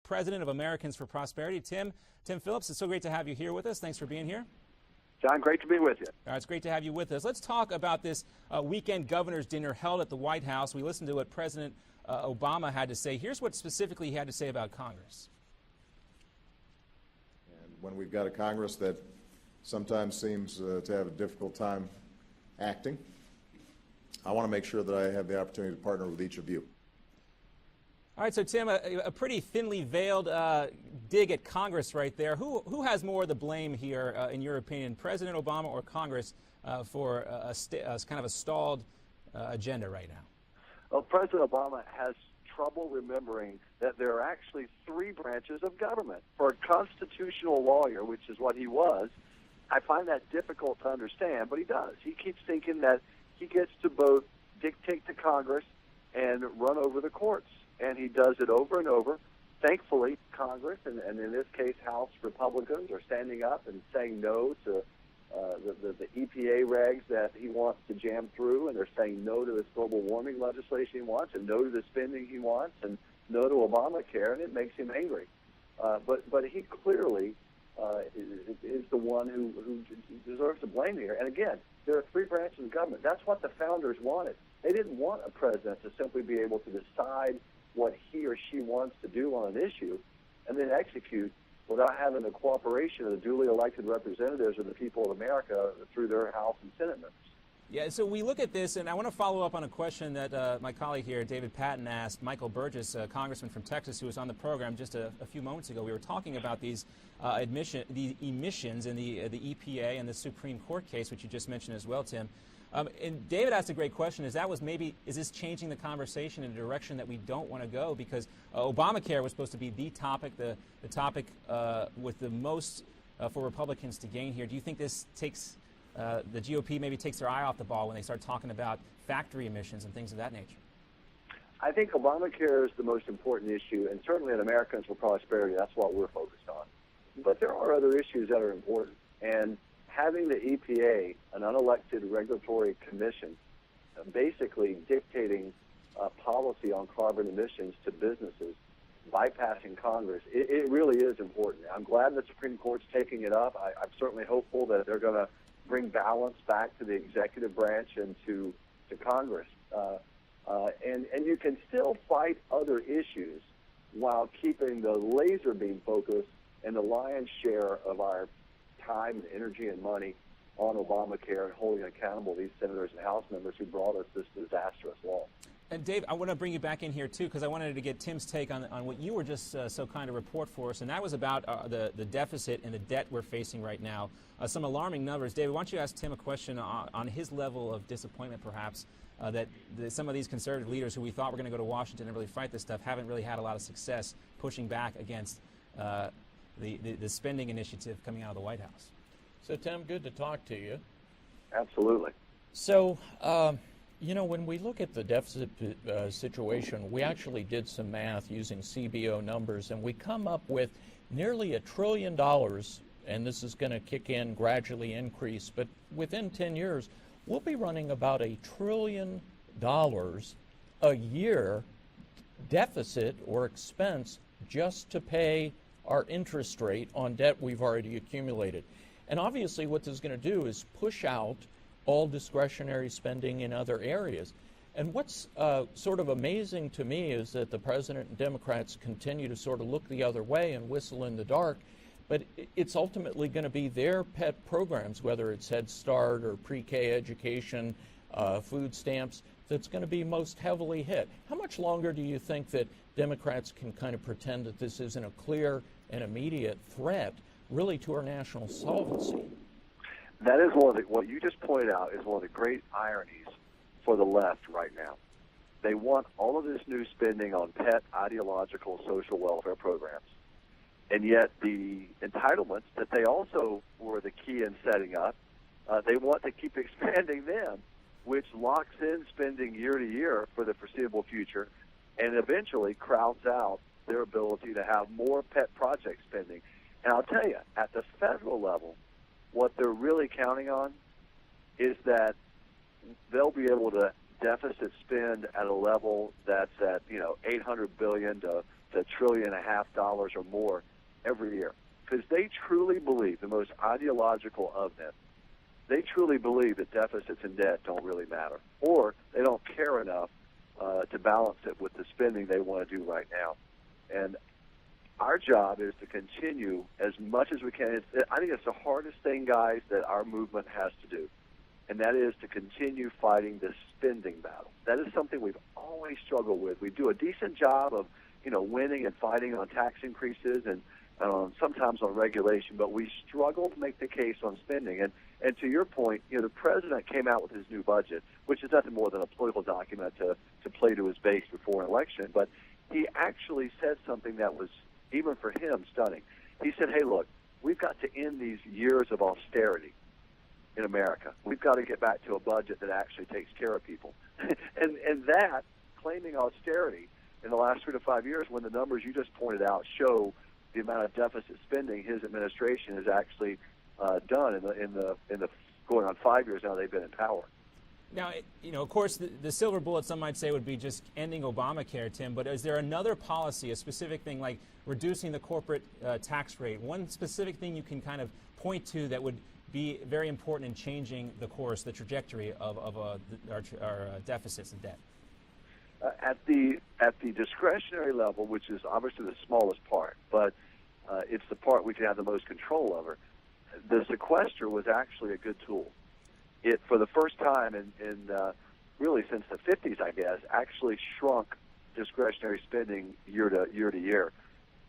president of Americans for Prosperity. Tim Phillips, it's so great to have you here with us. Thanks for being here. John, great to be with you. It's great to have you with us. Let's talk about this weekend governor's dinner held at the White House. We listened to what President Obama had to say. Here's what specifically he had to say about Congress. And when we've got a Congress that sometimes seems to have a difficult time acting, I want to make sure that I have the opportunity to partner with each of you. All right, so Tim, a pretty thinly veiled dig at Congress right there. Who has more of the blame here, in your opinion, President Obama or Congress, for kind of a stalled agenda right now? Well, President Obama has trouble remembering that there are actually three branches of government. For a constitutional lawyer, which is what he was, I find that difficult to understand, but he does. He keeps thinking that he gets to both dictate to Congress and run over the courts. And he does it over and over. Thankfully, Congress, and in this case, House Republicans, are standing up and saying no to the EPA regs that he wants to jam through, and they're saying no to this global warming legislation he wants, and no to the spending he wants, and no to Obamacare, and it makes him angry. But he clearly is the one who deserves the blame here. And again, there are three branches of government. That's what the founders wanted. They didn't want a president to simply be able to decide what he or she wants to do on an issue and then execute without having the cooperation of the duly elected representatives of the people of America through their House and Senate members. Yeah, so we look at this, and I want to follow up on a question that my colleague here, David Patton, asked Michael Burgess, a congressman from Texas, who was on the program just a few moments ago. We were talking about these the emissions in the EPA and the Supreme Court case, which you just mentioned as well, Tim. And David asked a great question, is this changing the conversation in a direction that we don't want to go? Because Obamacare was supposed to be the topic, the topic with the most for Republicans to gain here. Do you think this takes, the GOP maybe takes their eye off the ball when they start talking about factory emissions and things of that nature? I think Obamacare is the most important issue, and certainly in Americans for Prosperity, that's what we're focused on. But there are other issues that are important, and having the EPA, an unelected regulatory commission, basically dictating policy on carbon emissions to businesses, bypassing Congress, it really is important. I'm glad the Supreme Court's taking it up. I'm certainly hopeful that they're going to bring balance back to the executive branch and to Congress. And you can still fight other issues while keeping the laser beam focus and the lion's share of our time and energy and money on Obamacare and holding accountable these senators and House members who brought us this disastrous law. And Dave, I want to bring you back in here too, because I wanted to get Tim's take on what you were just so kind to report for us, and that was about the deficit and the debt we're facing right now. Some alarming numbers. David, why don't you ask Tim a question on his level of disappointment, perhaps, that some of these conservative leaders who we thought were going to go to Washington and really fight this stuff haven't really had a lot of success pushing back against the spending initiative coming out of the White House. So, Tim, good to talk to you. Absolutely. So, when we look at the deficit situation, we actually did some math using CBO numbers, and we come up with nearly $1 trillion, and this is going to kick in, gradually increase, but within 10 years, we'll be running about $1 trillion a year deficit or expense just to pay our interest rate on debt we've already accumulated. And obviously what this is going to do is push out all discretionary spending in other areas. And what's sort of amazing to me is that the president and Democrats continue to sort of look the other way and whistle in the dark, but it's ultimately going to be their pet programs, whether it's Head Start or pre-K education, food stamps, that's going to be most heavily hit. How much longer do you think that Democrats can kind of pretend that this isn't a clear and immediate threat really to our national solvency? That is what you just pointed out is one of the great ironies for the left right now. They want all of this new spending on pet ideological social welfare programs. And yet the entitlements that they also were the key in setting up, they want to keep expanding them, which locks in spending year to year for the foreseeable future and eventually crowds out their ability to have more pet project spending. And I'll tell you, at the federal level, what they're really counting on is that they'll be able to deficit spend at a level that's at $800 billion to $1.5 trillion or more every year, because they truly believe, the most ideological of them, they truly believe that deficits and debt don't really matter, or they don't care enough to balance it with the spending they want to do right now. And our job is to continue as much as we can. I think it's the hardest thing, guys, that our movement has to do, and that is to continue fighting this spending battle. That is something we've always struggled with. We do a decent job of, winning and fighting on tax increases and sometimes on regulation, but we struggle to make the case on spending. And to your point, the president came out with his new budget, which is nothing more than a political document to play to his base before an election. But he actually said something that was, even for him, stunning. He said, hey, look, we've got to end these years of austerity in America. We've got to get back to a budget that actually takes care of people. and that, claiming austerity in the last 3 to 5 years, when the numbers you just pointed out show the amount of deficit spending his administration has actually done in the going on 5 years now they've been in power. Now, of course, the silver bullet, some might say, would be just ending Obamacare, Tim, but is there another policy, a specific thing like reducing the corporate tax rate, one specific thing you can kind of point to that would be very important in changing the course, the trajectory of our deficits and debt? At the discretionary level, which is obviously the smallest part, but it's the part we can have the most control over, the sequester was actually a good tool. It, for the first time in really since the 50s, I guess, actually shrunk discretionary spending year to year.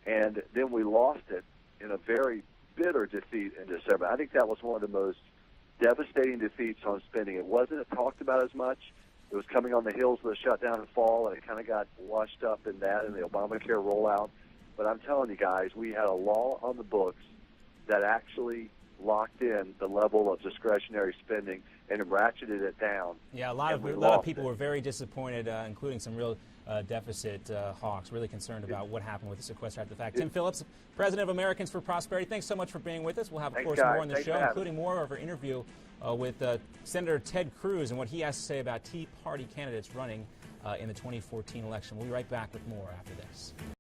And then we lost it in a very bitter defeat in December. I think that was one of the most devastating defeats on spending. It wasn't talked about as much. It was coming on the heels of the shutdown and fall, and it kind of got washed up in that and the Obamacare rollout. But I'm telling you guys, we had a law on the books that actually locked in the level of discretionary spending and ratcheted it down. Yeah, a lot of people were very disappointed, including some real deficit hawks, really concerned about what happened with the sequester after the fact. Tim Phillips, President of Americans for Prosperity, thanks so much for being with us. We'll have, of course, more on the show, including more of our interview with Senator Ted Cruz and what he has to say about Tea Party candidates running in the 2014 election. We'll be right back with more after this.